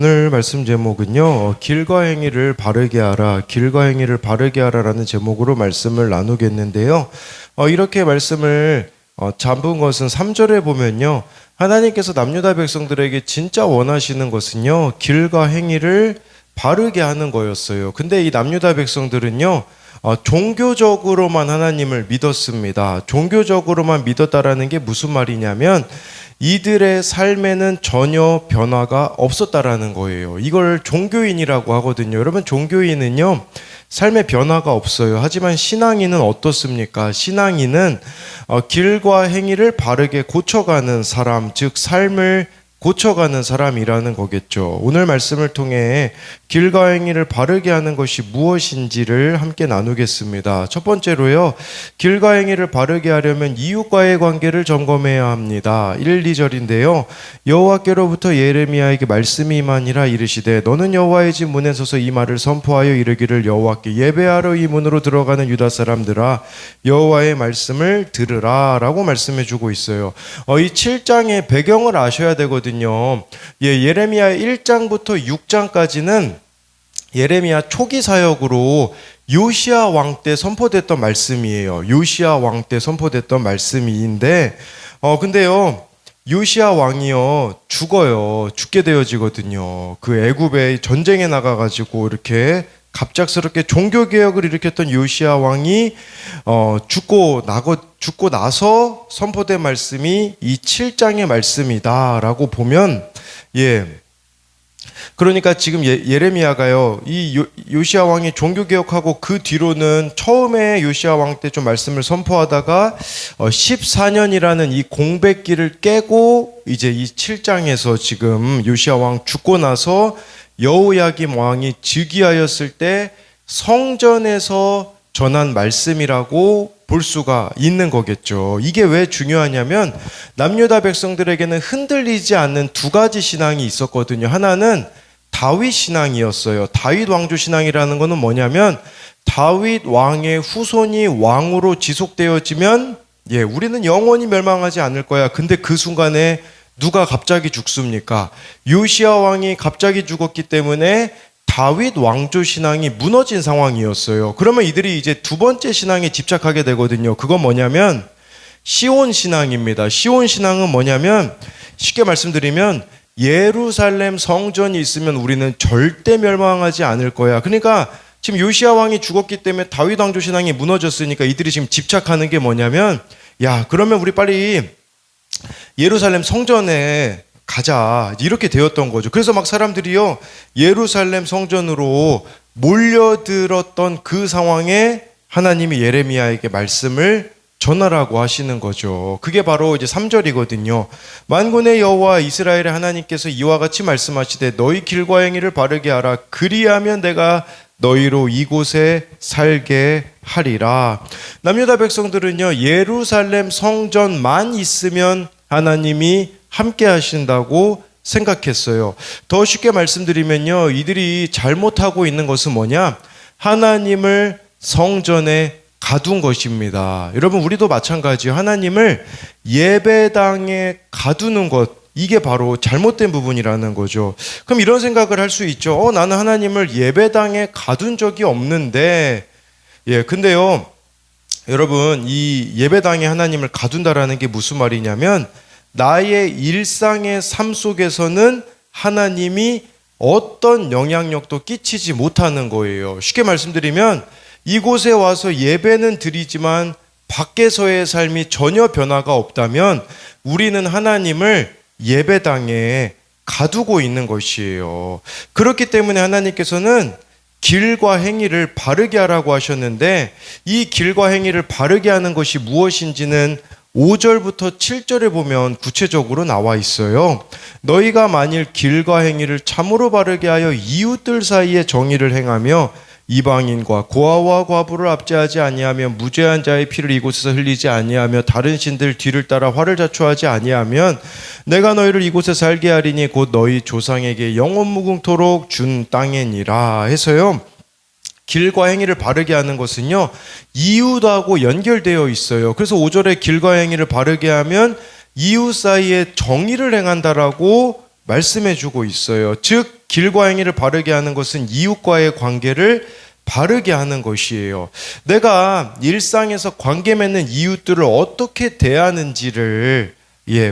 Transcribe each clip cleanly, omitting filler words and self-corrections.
오늘 말씀 제목은요, 길과 행위를 바르게 하라, 길과 행위를 바르게 하라라는 제목으로 말씀을 나누겠는데요. 이렇게 말씀을 잡은 것은 3절에 보면요, 하나님께서 남유다 백성들에게 진짜 원하시는 것은요, 길과 행위를 바르게 하는 거였어요. 근데 이 남유다 백성들은요, 종교적으로만 하나님을 믿었습니다. 종교적으로만 믿었다라는 게 무슨 말이냐면 이들의 삶에는 전혀 변화가 없었다라는 거예요. 이걸 종교인이라고 하거든요. 여러분, 종교인은요, 삶에 변화가 없어요. 하지만 신앙인은 어떻습니까? 신앙인은 길과 행위를 바르게 고쳐가는 사람, 즉 삶을 고쳐가는 사람이라는 거겠죠. 오늘 말씀을 통해 길과 행위를 바르게 하는 것이 무엇인지를 함께 나누겠습니다. 첫 번째로요, 길과 행위를 바르게 하려면 이웃과의 관계를 점검해야 합니다. 1, 2절인데요. 여호와께로부터 예레미야에게 말씀이 임하니라 이르시되 너는 여호와의 집 문에 서서 이 말을 선포하여 이르기를 여호와께 예배하러 이 문으로 들어가는 유다 사람들아 여호와의 말씀을 들으라 라고 말씀해 주고 있어요. 이 7장의 배경을 아셔야 되거든요. 예레미야 1장부터 6장까지는 예레미야 초기 사역으로 요시야 왕 때 선포됐던 말씀이에요. 요시야 왕 때 선포됐던 말씀인데 근데요, 요시야 왕이요 죽어요. 죽게 되어지거든요. 그 애굽에 전쟁에 나가가지고 이렇게 갑작스럽게 종교개혁을 일으켰던 요시야 왕이 죽고 나서 선포된 말씀이 이 7장의 말씀이다라고 보면, 그러니까 지금 예레미야가요, 이 요시야 왕이 종교개혁하고 그 뒤로는 처음에 요시야 왕 때 좀 말씀을 선포하다가 14년이라는 이 공백기를 깨고 이제 이 7장에서 지금 요시야 왕 죽고 나서 여호야김 왕이 즉위하였을 때 성전에서 전한 말씀이라고 볼 수가 있는 거겠죠. 이게 왜 중요하냐면 남유다 백성들에게는 흔들리지 않는 두 가지 신앙이 있었거든요. 하나는 다윗 신앙이었어요. 다윗 왕조 신앙이라는 것은 뭐냐면 다윗 왕의 후손이 왕으로 지속되어지면 우리는 영원히 멸망하지 않을 거야. 근데 그 순간에 누가 갑자기 죽습니까? 요시야 왕이 갑자기 죽었기 때문에 다윗 왕조 신앙이 무너진 상황이었어요. 그러면 이들이 이제 두 번째 신앙에 집착하게 되거든요. 그건 뭐냐면 시온 신앙입니다. 시온 신앙은 뭐냐면 쉽게 말씀드리면 예루살렘 성전이 있으면 우리는 절대 멸망하지 않을 거야. 그러니까 지금 요시야 왕이 죽었기 때문에 다윗 왕조 신앙이 무너졌으니까 이들이 지금 집착하는 게 뭐냐면 그러면 우리 빨리 예루살렘 성전에 가자, 이렇게 되었던 거죠. 그래서 막 사람들이요 예루살렘 성전으로 몰려들었던 그 상황에 하나님이 예레미야에게 말씀을 전하라고 하시는 거죠. 그게 바로 이제 3절이거든요. 만군의 여호와 이스라엘의 하나님께서 이와 같이 말씀하시되 너희 길과 행위를 바르게 하라. 그리하면 내가 너희로 이곳에 살게 하리라. 남유다 백성들은요 예루살렘 성전만 있으면 하나님이 함께 하신다고 생각했어요. 더 쉽게 말씀드리면요, 이들이 잘못하고 있는 것은 뭐냐? 하나님을 성전에 가둔 것입니다. 여러분, 우리도 마찬가지예요. 하나님을 예배당에 가두는 것, 이게 바로 잘못된 부분이라는 거죠. 그럼 이런 생각을 할 수 있죠. 나는 하나님을 예배당에 가둔 적이 없는데, 근데요, 여러분, 이 예배당에 하나님을 가둔다라는 게 무슨 말이냐면 나의 일상의 삶 속에서는 하나님이 어떤 영향력도 끼치지 못하는 거예요. 쉽게 말씀드리면 이곳에 와서 예배는 드리지만 밖에서의 삶이 전혀 변화가 없다면 우리는 하나님을 예배당에 가두고 있는 것이에요. 그렇기 때문에 하나님께서는 길과 행위를 바르게 하라고 하셨는데 이 길과 행위를 바르게 하는 것이 무엇인지는 5절부터 7절에 보면 구체적으로 나와 있어요. 너희가 만일 길과 행위를 참으로 바르게 하여 이웃들 사이에 정의를 행하며 이방인과 고아와 과부를 압제하지 아니하며 무죄한 자의 피를 이곳에서 흘리지 아니하며 다른 신들 뒤를 따라 화를 자초하지 아니하면 내가 너희를 이곳에 살게 하리니 곧 너희 조상에게 영원 무궁토록 준 땅이니라 해서요. 길과 행위를 바르게 하는 것은요 이웃하고 연결되어 있어요. 그래서 5절에 길과 행위를 바르게 하면 이웃 사이에 정의를 행한다라고 말씀해 주고 있어요. 즉 길과 행위를 바르게 하는 것은 이웃과의 관계를 바르게 하는 것이에요. 내가 일상에서 관계 맺는 이웃들을 어떻게 대하는지를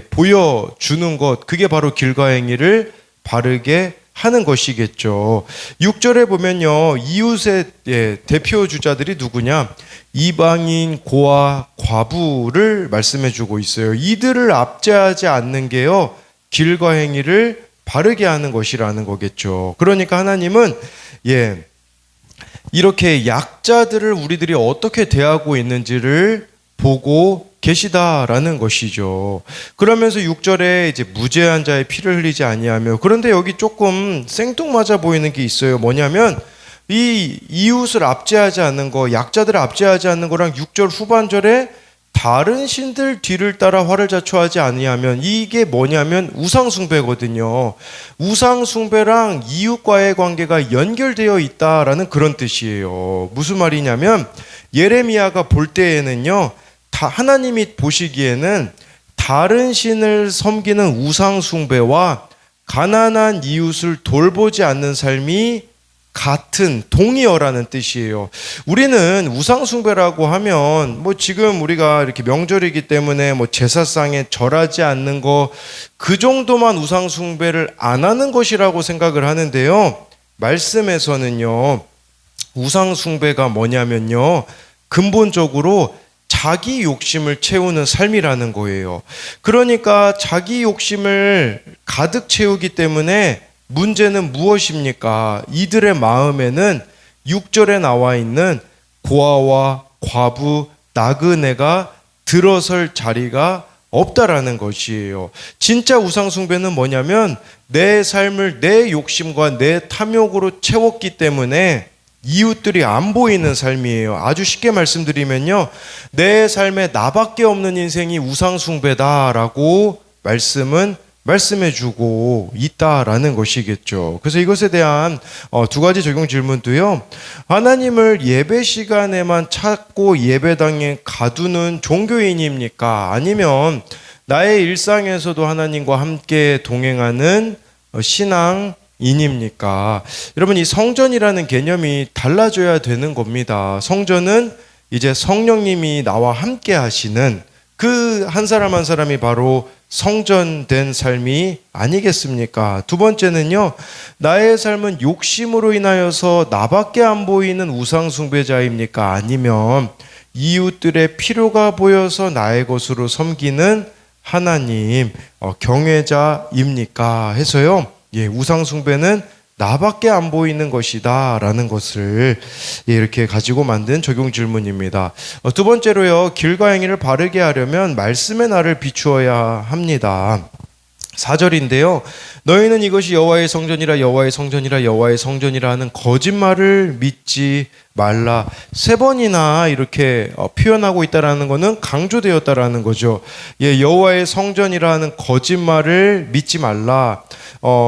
보여주는 것, 그게 바로 길과 행위를 바르게 하는 것이겠죠. 6절에 보면요, 이웃의 대표 주자들이 누구냐? 이방인, 고아, 과부를 말씀해 주고 있어요. 이들을 압제하지 않는 게요, 길과 행위를 바르게 하는 것이라는 거겠죠. 그러니까 하나님은 이렇게 약자들을 우리들이 어떻게 대하고 있는지를 보고 계시다라는 것이죠. 그러면서 6절에 이제 무죄한 자의 피를 흘리지 아니하며, 그런데 여기 조금 생뚱맞아 보이는 게 있어요. 뭐냐면 이 이웃을 압제하지 않는 거, 약자들을 압제하지 않는 거랑 6절 후반절에 다른 신들 뒤를 따라 화를 자초하지 아니하면, 이게 뭐냐면 우상숭배거든요. 우상숭배랑 이웃과의 관계가 연결되어 있다라는 그런 뜻이에요. 무슨 말이냐면 예레미야가 볼 때에는요, 하나님이 보시기에는 다른 신을 섬기는 우상숭배와 가난한 이웃을 돌보지 않는 삶이 같은, 동의어라는 뜻이에요. 우리는 우상숭배라고 하면 지금 우리가 이렇게 명절이기 때문에 제사상에 절하지 않는 거, 그 정도만 우상숭배를 안 하는 것이라고 생각을 하는데요, 말씀에서는요, 우상숭배가 뭐냐면요, 근본적으로 자기 욕심을 채우는 삶이라는 거예요. 그러니까 자기 욕심을 가득 채우기 때문에 문제는 무엇입니까? 이들의 마음에는 6절에 나와 있는 고아와 과부, 나그네가 들어설 자리가 없다라는 것이에요. 진짜 우상숭배는 뭐냐면 내 삶을 내 욕심과 내 탐욕으로 채웠기 때문에 이웃들이 안 보이는 삶이에요. 아주 쉽게 말씀드리면요, 내 삶에 나밖에 없는 인생이 우상숭배다라고 말씀해주고 있다라는 것이겠죠. 그래서 이것에 대한 두 가지 적용 질문도요, 하나님을 예배 시간에만 찾고 예배당에 가두는 종교인입니까? 아니면 나의 일상에서도 하나님과 함께 동행하는 신앙인입니까? 여러분, 이 성전이라는 개념이 달라져야 되는 겁니다. 성전은 이제 성령님이 나와 함께 하시는 그 한 사람 한 사람이 바로 성전된 삶이 아니겠습니까? 두 번째는요, 나의 삶은 욕심으로 인하여서 나밖에 안 보이는 우상숭배자입니까? 아니면 이웃들의 필요가 보여서 나의 것으로 섬기는 하나님 경외자입니까? 해서요, 우상숭배는 나밖에 안 보이는 것이다 라는 것을 이렇게 가지고 만든 적용 질문입니다. 두 번째로요, 길과 행위를 바르게 하려면 말씀의 나를 비추어야 합니다. 4절인데요, 너희는 이것이 여호와의 성전이라 여호와의 성전이라 여호와의 성전이라 하는 거짓말을 믿지 말라. 3번이나 이렇게 표현하고 있다라는 것은 강조되었다라는 거죠. 여호와의 성전이라 하는 거짓말을 믿지 말라.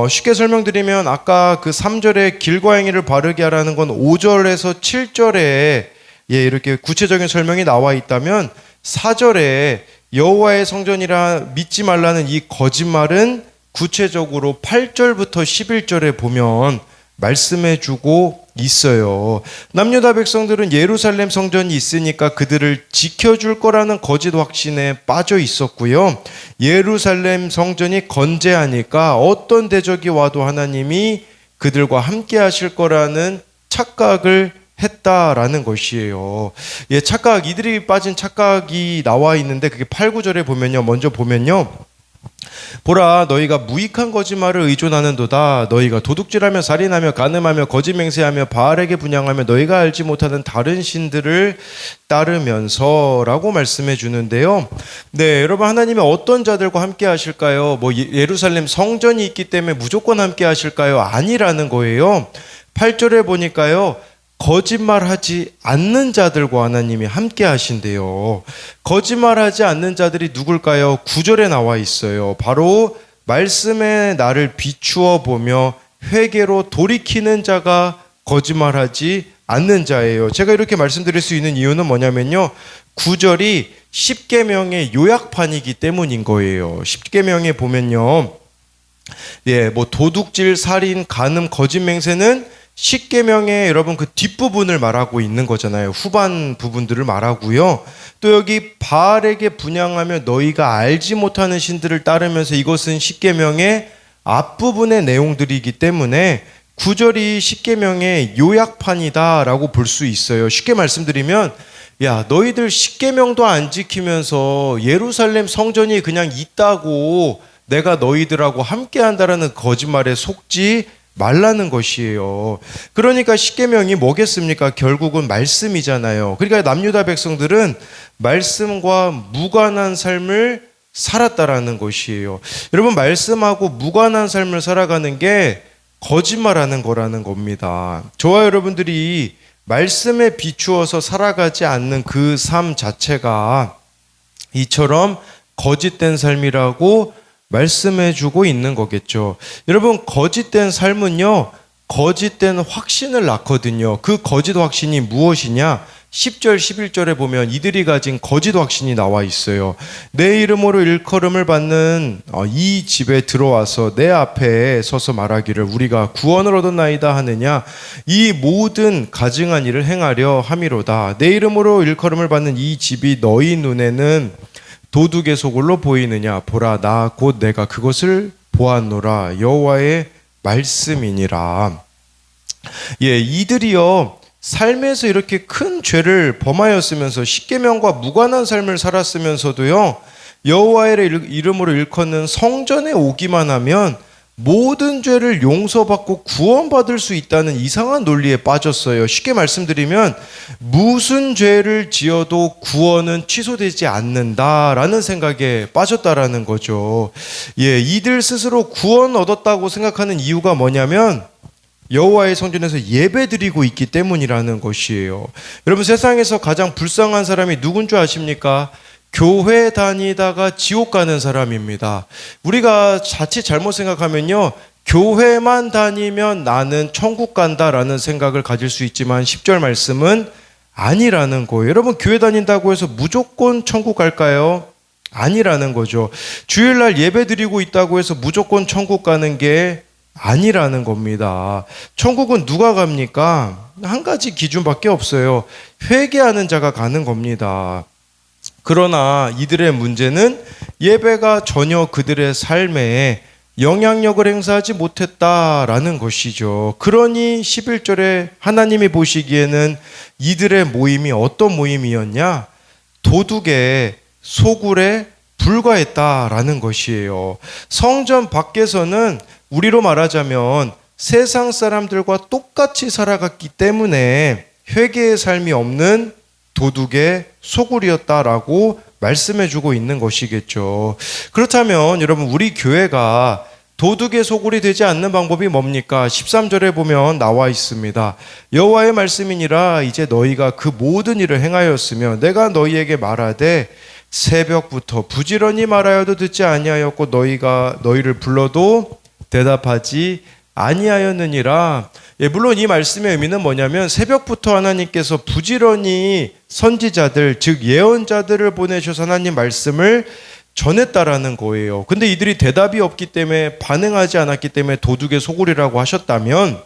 쉽게 설명드리면 아까 그 3절에 길과 행위를 바르게 하라는 건 5절에서 7절에 이렇게 구체적인 설명이 나와 있다면, 4절에 여호와의 성전이라 믿지 말라는 이 거짓말은 구체적으로 8절부터 11절에 보면 말씀해주고 있어요. 남유다 백성들은 예루살렘 성전이 있으니까 그들을 지켜줄 거라는 거짓 확신에 빠져 있었고요, 예루살렘 성전이 건재하니까 어떤 대적이 와도 하나님이 그들과 함께 하실 거라는 착각을 했다라는 것이에요. 착각, 이들이 빠진 착각이 나와 있는데 그게 8, 9절에 보면요, 먼저 보면요, 보라, 너희가 무익한 거짓말을 의존하는도다. 너희가 도둑질하며 살인하며 간음하며 거짓 맹세하며 바알에게 분향하며 너희가 알지 못하는 다른 신들을 따르면서 라고 말씀해 주는데요, 여러분, 하나님이 어떤 자들과 함께 하실까요? 예루살렘 성전이 있기 때문에 무조건 함께 하실까요? 아니라는 거예요. 8절에 보니까요, 거짓말하지 않는 자들과 하나님이 함께 하신대요. 거짓말하지 않는 자들이 누굴까요? 9절에 나와 있어요. 바로 말씀에 나를 비추어 보며 회개로 돌이키는 자가 거짓말하지 않는 자예요. 제가 이렇게 말씀드릴 수 있는 이유는 뭐냐면요, 9절이 10계명의 요약판이기 때문인 거예요. 10계명에 보면요, 예, 뭐 도둑질, 살인, 간음, 거짓 맹세는 십계명의 여러분 그 뒷부분을 말하고 있는 거잖아요. 후반 부분들을 말하고요. 또 여기 바알에게 분향하며 너희가 알지 못하는 신들을 따르면서 이것은 십계명의 앞부분의 내용들이기 때문에 구절이 십계명의 요약판이다라고 볼 수 있어요. 쉽게 말씀드리면 야, 너희들 십계명도 안 지키면서 예루살렘 성전이 그냥 있다고 내가 너희들하고 함께 한다라는 거짓말에 속지 말라는 것이에요. 그러니까 십계명이 뭐겠습니까? 결국은 말씀이잖아요. 그러니까 남유다 백성들은 말씀과 무관한 삶을 살았다라는 것이에요. 여러분, 말씀하고 무관한 삶을 살아가는 게 거짓말하는 거라는 겁니다. 저와 여러분들이 말씀에 비추어서 살아가지 않는 그 삶 자체가 이처럼 거짓된 삶이라고 말씀해 주고 있는 거겠죠. 여러분, 거짓된 삶은요, 거짓된 확신을 낳거든요. 그 거짓 확신이 무엇이냐? 10절, 11절에 보면 이들이 가진 거짓 확신이 나와 있어요. 내 이름으로 일컬음을 받는 이 집에 들어와서 내 앞에 서서 말하기를 우리가 구원을 얻었나이다 하느냐? 이 모든 가증한 일을 행하려 함이로다. 내 이름으로 일컬음을 받는 이 집이 너희 눈에는 도둑의 소굴로 보이느냐? 보라, 나 곧 내가 그것을 보았노라. 여호와의 말씀이니라. 예, 이들이요 삶에서 이렇게 큰 죄를 범하였으면서 십계명과 무관한 삶을 살았으면서도요 여호와의 이름으로 일컫는 성전에 오기만 하면 모든 죄를 용서받고 구원받을 수 있다는 이상한 논리에 빠졌어요. 쉽게 말씀드리면 무슨 죄를 지어도 구원은 취소되지 않는다라는 생각에 빠졌다라는 거죠. 예, 이들 스스로 구원 얻었다고 생각하는 이유가 뭐냐면 여호와의 성전에서 예배드리고 있기 때문이라는 것이에요. 여러분, 세상에서 가장 불쌍한 사람이 누군 줄 아십니까? 교회 다니다가 지옥 가는 사람입니다. 우리가 자칫 잘못 생각하면요, 교회만 다니면 나는 천국 간다라는 생각을 가질 수 있지만 10절 말씀은 아니라는 거예요. 여러분, 교회 다닌다고 해서 무조건 천국 갈까요? 아니라는 거죠. 주일날 예배 드리고 있다고 해서 무조건 천국 가는 게 아니라는 겁니다. 천국은 누가 갑니까? 한 가지 기준밖에 없어요. 회개하는 자가 가는 겁니다. 그러나 이들의 문제는 예배가 전혀 그들의 삶에 영향력을 행사하지 못했다라는 것이죠. 그러니 11절에 하나님이 보시기에는 이들의 모임이 어떤 모임이었냐? 도둑의 소굴에 불과했다라는 것이에요. 성전 밖에서는 우리로 말하자면 세상 사람들과 똑같이 살아갔기 때문에 회개의 삶이 없는 도둑의 소굴이었다라고 말씀해주고 있는 것이겠죠. 그렇다면 여러분, 우리 교회가 도둑의 소굴이 되지 않는 방법이 뭡니까? 13절에 보면 나와 있습니다. 여호와의 말씀이니라 이제 너희가 그 모든 일을 행하였으며 내가 너희에게 말하되 새벽부터 부지런히 말하여도 듣지 아니하였고 너희를 불러도 대답하지 아니하였느니라. 예, 물론 이 말씀의 의미는 뭐냐면 새벽부터 하나님께서 부지런히 선지자들, 즉 예언자들을 보내셔서 하나님 말씀을 전했다라는 거예요. 근데 이들이 대답이 없기 때문에, 반응하지 않았기 때문에 도둑의 소굴이라고 하셨다면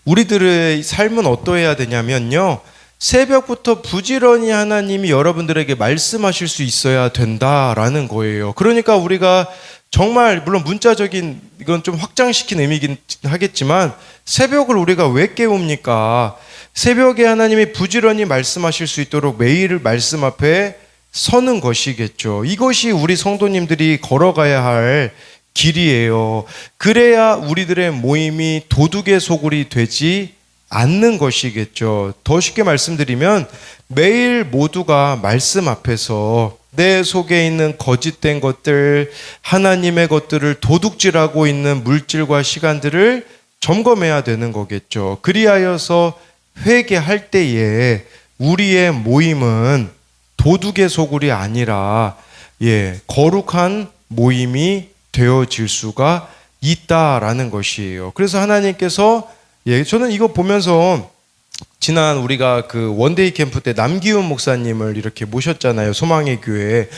우리들의 삶은 어떠해야 되냐면요, 새벽부터 부지런히 하나님이 여러분들에게 말씀하실 수 있어야 된다라는 거예요. 그러니까 우리가 정말, 물론 문자적인, 이건 좀 확장시킨 의미긴 하겠지만 새벽을 우리가 왜 깨웁니까? 새벽에 하나님이 부지런히 말씀하실 수 있도록 매일 말씀 앞에 서는 것이겠죠. 이것이 우리 성도님들이 걸어가야 할 길이에요. 그래야 우리들의 모임이 도둑의 소굴이 되지 않는 것이겠죠. 더 쉽게 말씀드리면 매일 모두가 말씀 앞에서 내 속에 있는 거짓된 것들, 하나님의 것들을 도둑질하고 있는 물질과 시간들을 점검해야 되는 거겠죠. 그리하여서 회개할 때에 우리의 모임은 도둑의 소굴이 아니라 거룩한 모임이 되어질 수가 있다라는 것이에요. 그래서 하나님께서 저는 이거 보면서 지난 우리가 그 원데이 캠프 때 남기훈 목사님을 이렇게 모셨잖아요. 소망의 교회.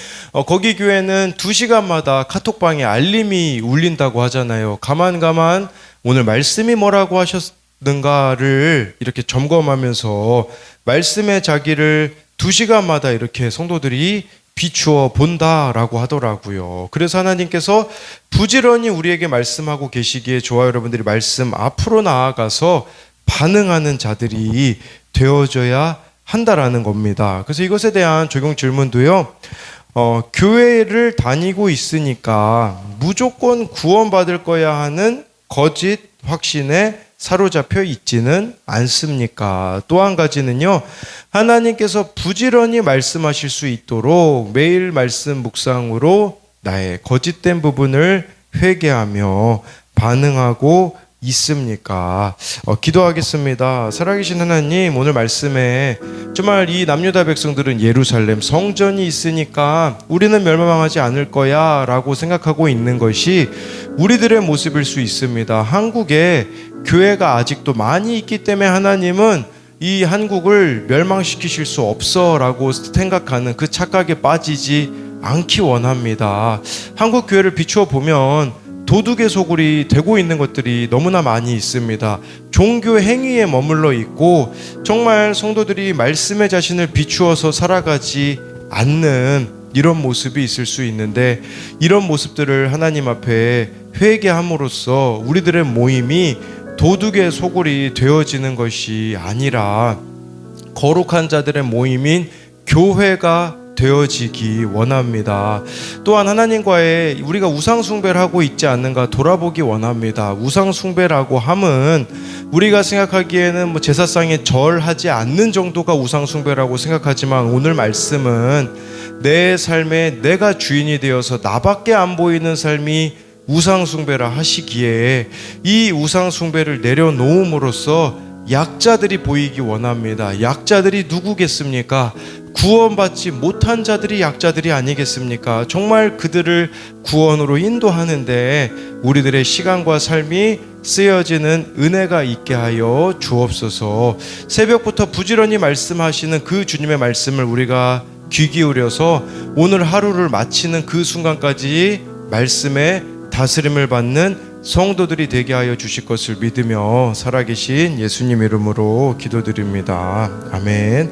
거기 교회는 2시간마다 카톡방에 알림이 울린다고 하잖아요. 가만 오늘 말씀이 뭐라고 하셨는가를 이렇게 점검하면서 말씀의 자기를 2시간마다 이렇게 성도들이 비추어 본다라고 하더라고요. 그래서 하나님께서 부지런히 우리에게 말씀하고 계시기에 저와 여러분들이 말씀 앞으로 나아가서 반응하는 자들이 되어져야 한다라는 겁니다. 그래서 이것에 대한 적용 질문도요. 교회를 다니고 있으니까 무조건 구원받을 거야 하는 거짓 확신에 사로잡혀 있지는 않습니까? 또 한 가지는요. 하나님께서 부지런히 말씀하실 수 있도록 매일 말씀 묵상으로 나의 거짓된 부분을 회개하며 반응하고 있습니까? 기도하겠습니다. 살아계신 하나님, 오늘 말씀에 정말 이 남유다 백성들은 예루살렘 성전이 있으니까 우리는 멸망하지 않을 거야 라고 생각하고 있는 것이 우리들의 모습일 수 있습니다. 한국에 교회가 아직도 많이 있기 때문에 하나님은 이 한국을 멸망시키실 수 없어 라고 생각하는 그 착각에 빠지지 않기 원합니다. 한국 교회를 비추어 보면 도둑의 소굴이 되고 있는 것들이 너무나 많이 있습니다. 종교 행위에 머물러 있고 정말 성도들이 말씀의 자신을 비추어서 살아가지 않는 이런 모습이 있을 수 있는데, 이런 모습들을 하나님 앞에 회개함으로써 우리들의 모임이 도둑의 소굴이 되어지는 것이 아니라 거룩한 자들의 모임인 교회가 되어지기 원합니다. 또한 하나님과의 우리가 우상 숭배를 하고 있지 않는가 돌아보기 원합니다. 우상 숭배라고 함은 우리가 생각하기에는 제사상에 절하지 않는 정도가 우상 숭배라고 생각하지만, 오늘 말씀은 내 삶에 내가 주인이 되어서 나밖에 안 보이는 삶이 우상 숭배라 하시기에 이 우상 숭배를 내려놓음으로써 약자들이 보이기 원합니다. 약자들이 누구겠습니까? 구원받지 못한 자들이 약자들이 아니겠습니까? 정말 그들을 구원으로 인도하는데 우리들의 시간과 삶이 쓰여지는 은혜가 있게 하여 주옵소서. 새벽부터 부지런히 말씀하시는 그 주님의 말씀을 우리가 귀 기울여서 오늘 하루를 마치는 그 순간까지 말씀에 다스림을 받는 성도들이 되게 하여 주실 것을 믿으며 살아계신 예수님 이름으로 기도드립니다. 아멘.